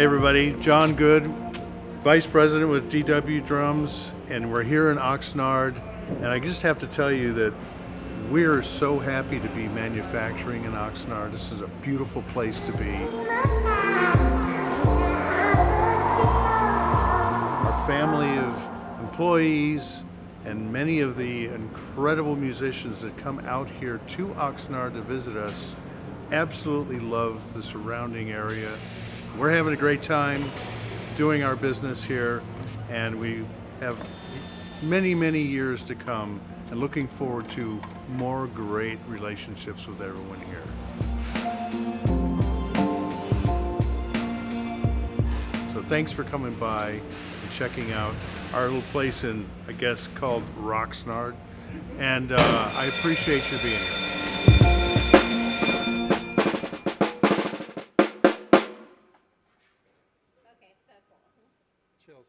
everybody, John Good, Vice President with DW Drums, and we're here in Oxnard. And I just have to tell you that we're so happy to be manufacturing in Oxnard. This is a beautiful place to be. Our family of employees and many of the incredible musicians that come out here to Oxnard to visit us absolutely love the surrounding area. We're having a great time doing our business here, and we have many, many years to come, and looking forward to more great relationships with everyone here. So thanks for coming by and checking out our little place in, I guess, called Oxnard, and I appreciate you being here. Okay, so cool. Chills.